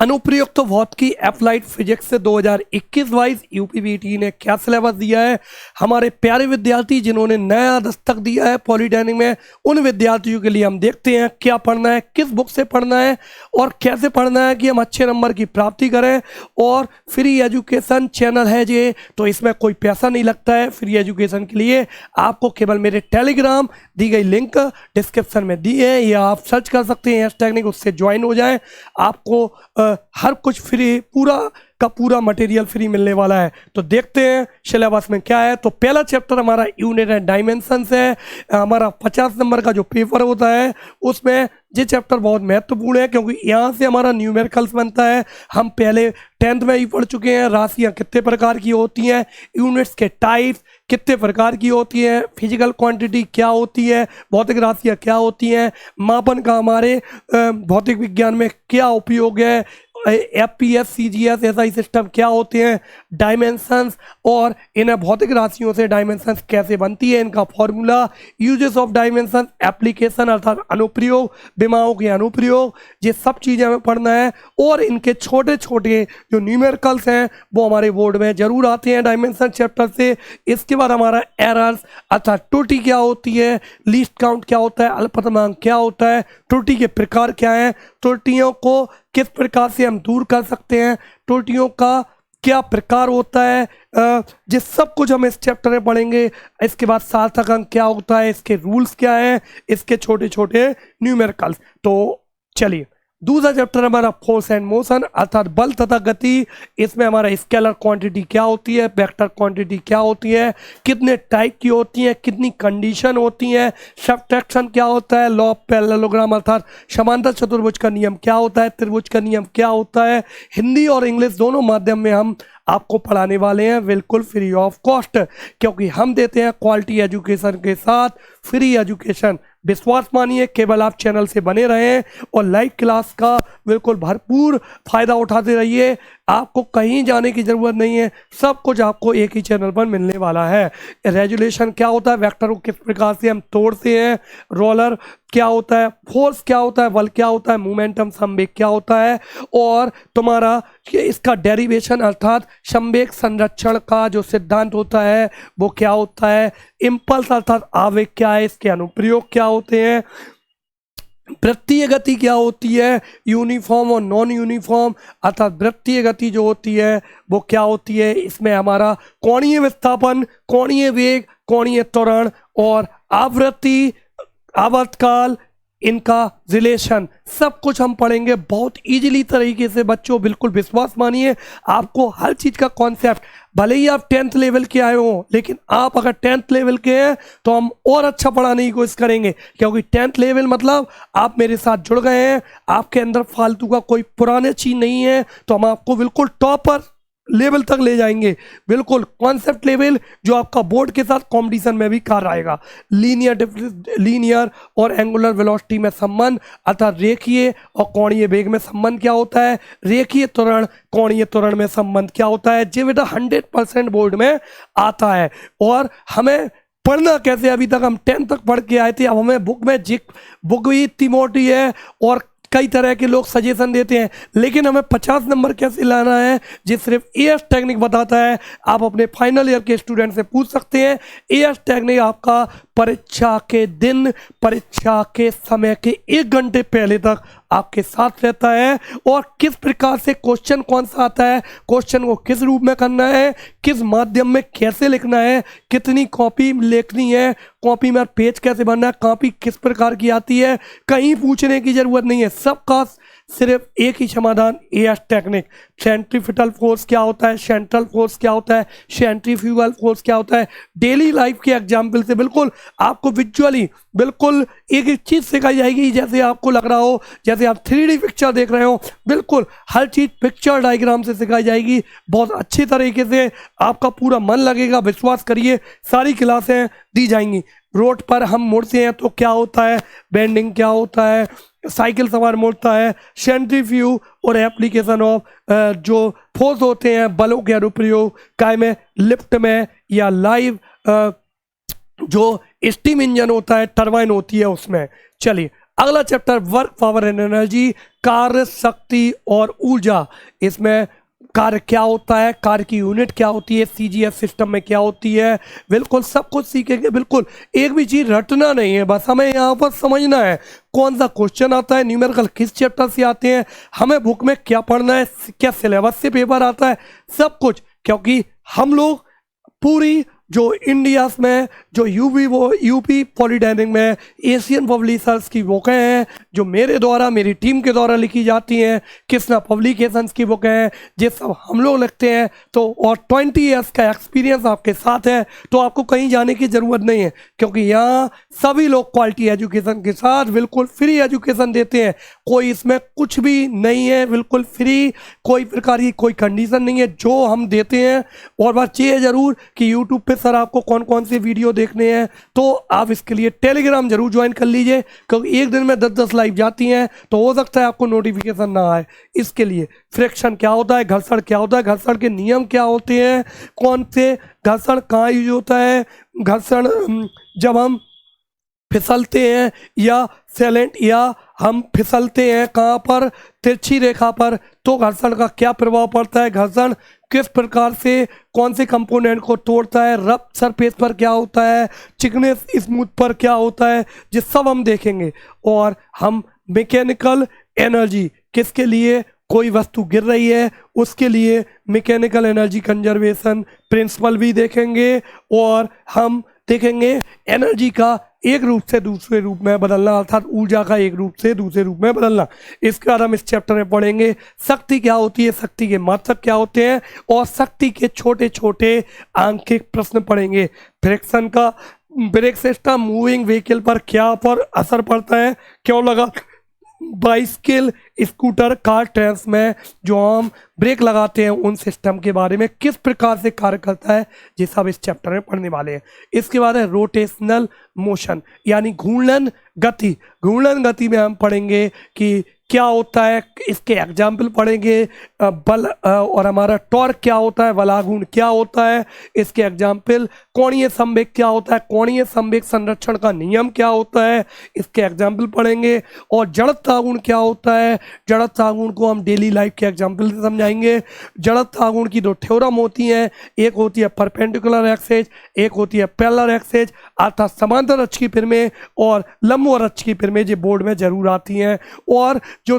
अनुप्रयुक्त भौतिकी applied physics से 2021 वाइज यूपीवीटी ने क्या सिलेबस दिया है। हमारे प्यारे विद्यार्थी जिन्होंने नया दस्तक दिया है पॉलिटेक्निक में, उन विद्यार्थियों के लिए हम देखते हैं क्या पढ़ना है, किस बुक से पढ़ना है और कैसे पढ़ना है कि हम अच्छे नंबर की प्राप्ति करें। और फ्री एजुकेशन चैनल है ये, तो इसमें कोई पैसा नहीं लगता है। फ्री एजुकेशन के लिए आपको केवल मेरे टेलीग्राम दी गई लिंक डिस्क्रिप्शन में दी है, या आप सर्च कर सकते हैं टेक्निक, उससे ज्वाइन हो जाएं। आपको हर कुछ फ्री, पूरा का पूरा मटेरियल फ्री मिलने वाला है। तो देखते हैं सिलेबस में क्या है। तो पहला चैप्टर हमारा यूनिट एंड डायमेंशंस है। हमारा 50 नंबर का जो पेपर होता है उसमें ये चैप्टर बहुत महत्वपूर्ण है, क्योंकि यहाँ से हमारा न्यूमेरिकल्स बनता है। हम पहले 10th में ही पढ़ चुके हैं राशियाँ कितने प्रकार की होती हैं, यूनिट्स के टाइप्स कितने प्रकार की होती हैं, फिजिकल क्वांटिटी क्या होती है, भौतिक राशियाँ क्या होती हैं, मापन का हमारे भौतिक विज्ञान में क्या उपयोग है, एफपीएस सीजीएस एसआई सिस्टम क्या होते हैं, डायमेंशंस और इन्हें भौतिक राशियों से डायमेंशंस कैसे बनती है, इनका formula, uses of dimension, application अर्थात अनुप्रयोग, विमाओं के अनुप्रयोग, ये सब चीज़ें हमें पढ़ना है। और इनके छोटे छोटे जो न्यूमेरिकल्स हैं वो हमारे बोर्ड में जरूर आते हैं डायमेंशन चैप्टर से। इसके बाद हमारा एरर्स अर्थात त्रुटि क्या होती है, लीस्ट काउंट क्या होता है, अल्पतमांक क्या होता है, त्रुटि के प्रकार क्या हैं, त्रुटियों को किस प्रकार से हम दूर कर सकते हैं, त्रुटियों का क्या प्रकार होता है, ये सब कुछ हम इस चैप्टर में पढ़ेंगे। इसके बाद सार्थक अंक क्या होता है, इसके रूल्स क्या हैं, इसके छोटे छोटे न्यूमेरिकल्स। तो चलिए, दूसरा चैप्टर हमारा फोर्स एंड मोशन अर्थात बल तथा गति। इसमें हमारा स्केलर क्वांटिटी क्या होती है, वेक्टर क्वांटिटी क्या होती है, कितने टाइप की होती है, कितनी कंडीशन होती है, सब्ट्रैक्शन क्या होता है, लॉ ऑफ पैरेललोग्राम अर्थात समांतर चतुर्भुज का नियम क्या होता है, त्रिभुज का नियम क्या होता है। हिंदी और इंग्लिश दोनों माध्यम में हम आपको पढ़ाने वाले हैं, बिल्कुल फ्री ऑफ कॉस्ट, क्योंकि हम देते हैं क्वालिटी एजुकेशन के साथ फ्री एजुकेशन। विश्वास मानिए, केवल आप चैनल से बने रहें और लाइव क्लास का बिल्कुल भरपूर फायदा उठाते रहिए। आपको कहीं जाने की ज़रूरत नहीं है, सब कुछ आपको एक ही चैनल पर मिलने वाला है। रेजुलेशन क्या होता है, वेक्टर को किस प्रकार से हम तोड़ते हैं, रोलर क्या होता है, फोर्स क्या होता है, बल क्या होता है, मोमेंटम संवेग क्या होता है, और तुम्हारा इसका डेरिवेशन अर्थात संवेग संरक्षण का जो सिद्धांत होता है वो क्या होता है, इम्पल्स अर्थात आवेग क्या है, इसके अनुप्रयोग क्या होते हैं, वृत्तीय गति क्या होती है, यूनिफॉर्म और नॉन यूनिफॉर्म अर्थात वृत्तीय गति जो होती है वो क्या होती है, इसमें हमारा कोणीय विस्थापन, कोणीय वेग, कोणीय त्वरण और आवृत्ति, आवर्तकाल, इनका रिलेशन, सब कुछ हम पढ़ेंगे बहुत इजीली तरीके से। बच्चों बिल्कुल विश्वास मानिए, आपको हर चीज़ का कॉन्सेप्ट, भले ही आप 10th लेवल के आए हो, लेकिन आप अगर 10th लेवल के हैं तो हम और अच्छा पढ़ाने की कोशिश करेंगे, क्योंकि 10th लेवल मतलब आप मेरे साथ जुड़ गए हैं, आपके अंदर फालतू का कोई पुराने चीज़ नहीं है, तो हम आपको बिल्कुल टॉपर लेवल तक ले जाएंगे, बिल्कुल कॉन्सेप्ट लेवल जो आपका बोर्ड के साथ कंपटीशन में भी कार आएगा। लीनियर और एंगुलर वेलोसिटी में संबंध अर्थात रेखीय और कोणीय वेग में संबंध क्या होता है, रेखीय त्वरण कोणीय त्वरण में संबंध क्या होता है, ये बेटा 100% बोर्ड में आता है। और हमें पढ़ना कैसे, अभी तक हम 10th तक पढ़ के आए थे, अब हमें बुक भी इतनी मोटी है और कई तरह के लोग सजेशन देते हैं, लेकिन हमें 50 नंबर कैसे लाना है जी सिर्फ एएस टेक्निक बताता है। आप अपने फाइनल ईयर के स्टूडेंट से पूछ सकते हैं, एएस टेक्निक आपका परीक्षा के दिन, परीक्षा के समय के 1 घंटे पहले तक आपके साथ रहता है, और किस प्रकार से क्वेश्चन कौन सा आता है, क्वेश्चन को किस रूप में करना है, किस माध्यम में कैसे लिखना है, कितनी कॉपी लिखनी है, कॉपी में पेज कैसे बनना है, कॉपी किस प्रकार की आती है, कहीं पूछने की जरूरत नहीं है, सबका सिर्फ एक ही समाधान, एएस टेक्निक। सेंट्रीफ्यूगल फोर्स क्या होता है, सेंट्रल फोर्स क्या होता है, सेंट्रीफ्यूगल फोर्स क्या होता है, डेली लाइफ के एग्जाम्पल से बिल्कुल आपको विजुअली बिल्कुल एक एक चीज़ सिखाई जाएगी, जैसे आपको लग रहा हो जैसे आप 3D पिक्चर देख रहे हो, बिल्कुल हर चीज़ पिक्चर डायग्राम से सिखाई जाएगी, बहुत अच्छी तरीके से आपका पूरा मन लगेगा, विश्वास करिए। सारी क्लासें दी जाएंगी। रोड पर हम मुड़ते हैं तो क्या होता है, बेंडिंग क्या होता है, साइकिल सवार मोड़ता है, सेंट्रीफ्यूज और एप्लीकेशन ऑफ जो फोर्स होते हैं, बलों के अनुप्रयोग, काय में लिफ्ट में या लाइव जो स्टीम इंजन होता है, टरबाइन होती है उसमें। चलिए अगला chapter work, power and energy, कार्य, शक्ति और ऊर्जा। इसमें कार्य क्या होता है, कार्य की यूनिट क्या होती है, सीजीएस सिस्टम में क्या होती है, बिल्कुल सब कुछ सीखेंगे। बिल्कुल एक भी चीज रटना नहीं है, बस हमें यहाँ पर समझना है कौन सा क्वेश्चन आता है, न्यूमेरिकल किस चैप्टर से आते हैं, हमें बुक में क्या पढ़ना है, क्या सिलेबस से पेपर आता है, सब कुछ। क्योंकि हम लोग पूरी जो इंडिया में जो यूपी पॉलिटेक्निक में एशियन पब्लिशर्स की बुकें हैं, जो मेरे द्वारा मेरी टीम के द्वारा लिखी जाती हैं, कृष्णा पब्लिकेशंस की बुकें हैं, ये सब हम लोग लिखते हैं। तो और 20 ईयर्स का एक्सपीरियंस आपके साथ है, तो आपको कहीं जाने की ज़रूरत नहीं है, क्योंकि यहाँ सभी लोग क्वालिटी एजुकेशन के साथ बिल्कुल फ्री एजुकेशन देते हैं। कोई इसमें कुछ भी नहीं है, बिल्कुल फ्री, कोई प्रकार की कोई कंडीशन नहीं है, जो हम देते हैं। और बात ये है ज़रूर कि यूट्यूब पे सर आपको कौन कौन से वीडियो देखने हैं, तो आप इसके लिए टेलीग्राम जरूर ज्वाइन कर लीजिए, क्योंकि एक दिन में 10-10 लाइव जाती हैं, तो हो सकता है आपको नोटिफिकेशन ना आए। इसके लिए फ्रिक्शन क्या होता है, घर्षण क्या होता है, घर्षण के नियम क्या होते हैं, कौन से घर्षण कहाँ यूज होता है, घर्षण जब हम फिसलते हैं या सैलेंट, या हम फिसलते हैं कहाँ पर, तिरछी रेखा पर, तो घर्षण का क्या प्रभाव पड़ता है, घर्षण किस प्रकार से कौन से कंपोनेंट को तोड़ता है, रफ सरफेस पर क्या होता है, चिकने स्मूथ पर क्या होता है, ये सब हम देखेंगे। और हम मैकेनिकल एनर्जी, किसके लिए, कोई वस्तु गिर रही है उसके लिए मैकेनिकल एनर्जी कंजर्वेशन प्रिंसिपल भी देखेंगे। और हम देखेंगे एनर्जी का एक रूप से दूसरे रूप में बदलना, अर्थात ऊर्जा का एक रूप से दूसरे रूप में बदलना। इसके बाद हम इस चैप्टर में पढ़ेंगे शक्ति क्या होती है, शक्ति के मात्रक क्या होते हैं, और शक्ति के छोटे छोटे आंकिक प्रश्न पढ़ेंगे। फ्रिक्शन का ब्रेक सिस्टम मूविंग व्हीकल पर क्या पर असर पड़ता है, क्यों लगा, बाइसिकल, स्कूटर, कार, ट्रेन्स में जो हम ब्रेक लगाते हैं उन सिस्टम के बारे में किस प्रकार से कार्य करता है, ये सब इस चैप्टर में पढ़ने वाले हैं। इसके बाद है रोटेशनल मोशन, यानी घूर्णन गति। घूर्णन गति में हम पढ़ेंगे कि क्या होता है, इसके एग्जाम्पल पढ़ेंगे। बल और हमारा टॉर्क क्या होता है, बलाघूर्ण क्या होता है, इसके एग्जाम्पल। कोणीय संवेग क्या होता है, कोणीय संवेग संरक्षण का नियम क्या होता है, इसके एग्जाम्पल पढ़ेंगे। और जड़त्व गुण क्या होता है, जड़त्व गुण को हम डेली लाइफ के एग्जाम्पल से समझाएंगे। जड़त्व गुण की दो थ्योरम होती हैं, एक होती है परपेंडिकुलर एक्सेस, एक होती है पैरेलल एक्सेस, अर्थात समांतर अक्ष की फिल्में और लंबवत अक्ष की फिल्में, जो बोर्ड में जरूर आती हैं। और जो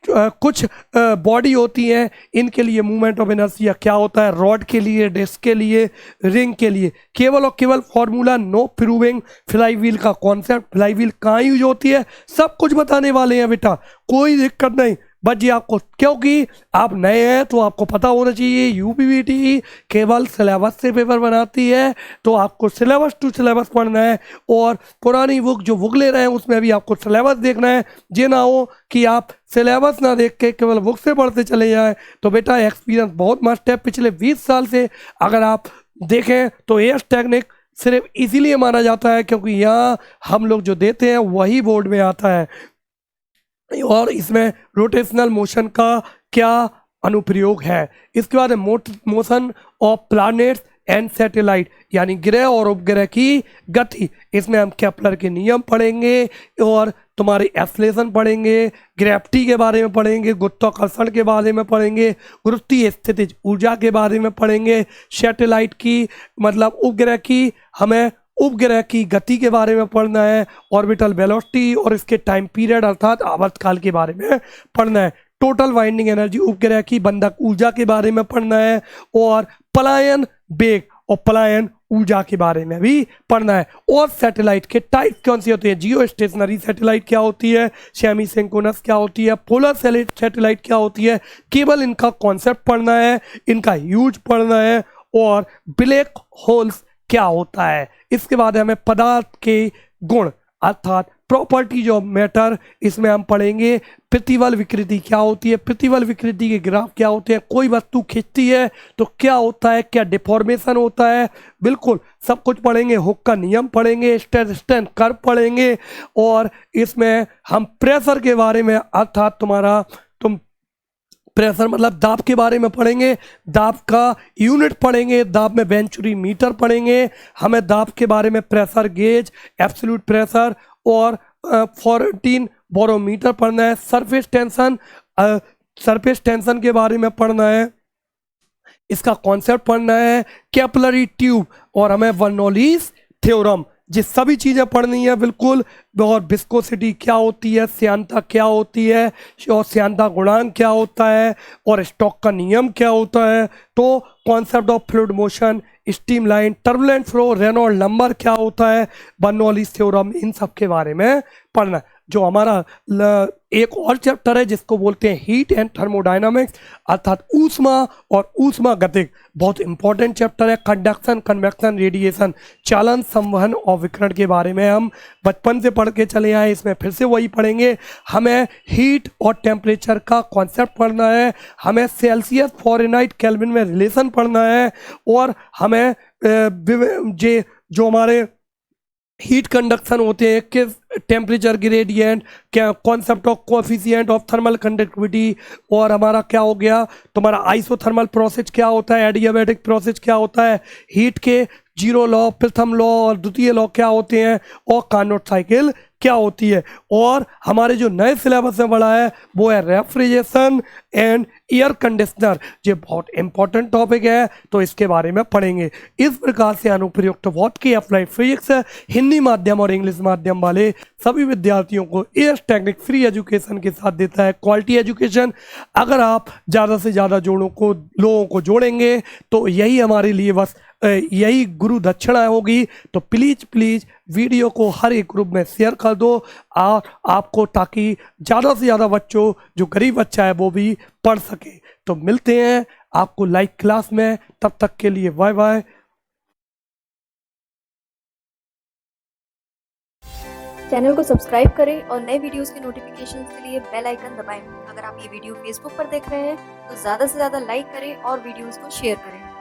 कुछ बॉडी होती हैं, इनके लिए मूवमेंट ऑफ इनर्शिया क्या होता है, रॉड के लिए, डिस्क के लिए, रिंग के लिए। केवल और केवल formula, no proving flywheel का कॉन्सेप्ट, फ्लाई व्हील कहाँ यूज होती है, सब कुछ बताने वाले हैं बेटा, कोई दिक्कत नहीं। बस ये आपको, क्योंकि आप नए हैं तो आपको पता होना चाहिए यूपीवीटी केवल सिलेबस से पेपर बनाती है, तो आपको सिलेबस टू सिलेबस पढ़ना है। और पुरानी बुक जो बुक ले रहे हैं उसमें भी आपको सिलेबस देखना है, ये ना हो कि आप सिलेबस ना देख के केवल बुक से पढ़ते चले जाएं। तो बेटा एक्सपीरियंस बहुत मस्ट है, पिछले 20 साल से अगर आप देखें तो एएस टेक्निक सिर्फ इसीलिए माना जाता है क्योंकि यहाँ हम लोग जो देते हैं वही बोर्ड में आता है। और इसमें रोटेशनल मोशन का क्या अनुप्रयोग है। इसके बाद motion of planets and satellite, यानी ग्रह और उपग्रह की गति। इसमें हम केपलर के नियम पढ़ेंगे और तुम्हारे एक्सेलरेशन पढ़ेंगे, ग्रेविटी के बारे में पढ़ेंगे, गुरुत्वाकर्षण के बारे में पढ़ेंगे, गुरुत्वीय स्थितिज ऊर्जा के बारे में पढ़ेंगे, सैटेलाइट की मतलब उपग्रह की, हमें उपग्रह की गति के बारे में पढ़ना है, ऑर्बिटल वेलोसिटी और इसके टाइम पीरियड अर्थात आवर्तकाल के बारे में पढ़ना है, टोटल वाइंडिंग एनर्जी उपग्रह की बंधक ऊर्जा के बारे में पढ़ना है, और पलायन वेग और पलायन ऊर्जा के बारे में भी पढ़ना है। और सैटेलाइट के टाइप कौन सी होती है, जियो स्टेशनरी सैटेलाइट क्या होती है, सेमी सिंक्रोनस क्या होती है, पोलर सैटेलाइट क्या होती है, केवल इनका कॉन्सेप्ट पढ़ना है, इनका यूज पढ़ना है, और ब्लैक होल्स क्या होता है। इसके बाद हमें पदार्थ के गुण अर्थात प्रॉपर्टीज ऑफ मैटर, इसमें हम पढ़ेंगे प्रतिबल विकृति क्या होती है, प्रतिबल विकृति के ग्राफ क्या होते हैं, कोई वस्तु खिंचती है तो क्या होता है, क्या डिफॉर्मेशन होता है, बिल्कुल सब कुछ पढ़ेंगे। हुक का नियम पढ़ेंगे, स्ट्रेन कर्व पढ़ेंगे, और इसमें हम प्रेशर के बारे में अर्थात तुम प्रेशर मतलब दाब के बारे में पढ़ेंगे, दाब का यूनिट पढ़ेंगे, दाब में वेंचुरी मीटर पढ़ेंगे, हमें दाब के बारे में प्रेशर गेज, एब्सोल्यूट प्रेशर और 14 बोरोमीटर पढ़ना है, सरफेस टेंशन के बारे में पढ़ना है, इसका कॉन्सेप्ट पढ़ना है, कैपिलरी ट्यूब और हमें बर्नौलीज थ्योरम, ये सभी चीज़ें पढ़नी है बिल्कुल। और विस्कोसिटी क्या होती है, श्यानता क्या होती है और श्यानता गुणांक क्या होता है और स्टोक का नियम क्या होता है, तो concept of fluid motion, streamline, turbulent flow, Reynold number क्या होता है, बर्नौलीज थ्योरम, इन सब के बारे में पढ़ना है। जो हमारा एक और चैप्टर है जिसको बोलते हैं हीट एंड थर्मोडायनामिक्स, अर्थात ऊष्मा और ऊष्मा गतिक, बहुत इंपॉर्टेंट चैप्टर है। कंडक्शन, कन्वेक्शन, रेडिएशन, चालन, संवहन और विकिरण के बारे में हम बचपन से पढ़ के चले आए, इसमें फिर से वही पढ़ेंगे। हमें हीट और टेम्परेचर का कॉन्सेप्ट पढ़ना है, हमें सेल्सियस फ़ारेनहाइट केल्विन में रिलेशन पढ़ना है, और हमें जो हमारे हीट कंडक्शन होते हैं, किस टेम्परेचर ग्रेडियंट, क्या concept of coefficient of thermal conductivity, और हमारा क्या हो गया तुम्हारा आइसोथर्मल प्रोसेस क्या होता है, एडियाबैटिक प्रोसेस क्या होता है, हीट के जीरो लॉ, प्रथम लॉ और द्वितीय लॉ क्या होते हैं, और कार्नोट साइकिल क्या होती है। और हमारे जो नए सिलेबस में पढ़ा है वो है रेफ्रिजरेशन एंड एयर कंडीशनर, ये बहुत इंपॉर्टेंट टॉपिक है, तो इसके बारे में पढ़ेंगे। इस प्रकार से अनुप्रयुक्त वॉट की अप्लाइड फिजिक्स हिंदी माध्यम और इंग्लिश माध्यम वाले सभी विद्यार्थियों को एस टेक्निक फ्री एजुकेशन के साथ देता है क्वालिटी एजुकेशन। अगर आप ज़्यादा से ज़्यादा लोगों को जोड़ेंगे तो यही हमारे लिए बस यही गुरु दक्षिणा होगी। तो प्लीज़ वीडियो को हर एक ग्रुप में शेयर कर दो और आपको, ताकि ज़्यादा से ज़्यादा बच्चों, जो गरीब बच्चा है वो भी पढ़ सके। तो मिलते हैं आपको लाइव क्लास में, तब तक के लिए बाय बाय। चैनल को सब्सक्राइब करें और नए वीडियोस के नोटिफिकेशन के लिए बेल आइकन दबाएं। अगर आप ये वीडियो फेसबुक पर देख रहे हैं तो ज़्यादा से ज़्यादा लाइक करें और वीडियोस को शेयर करें।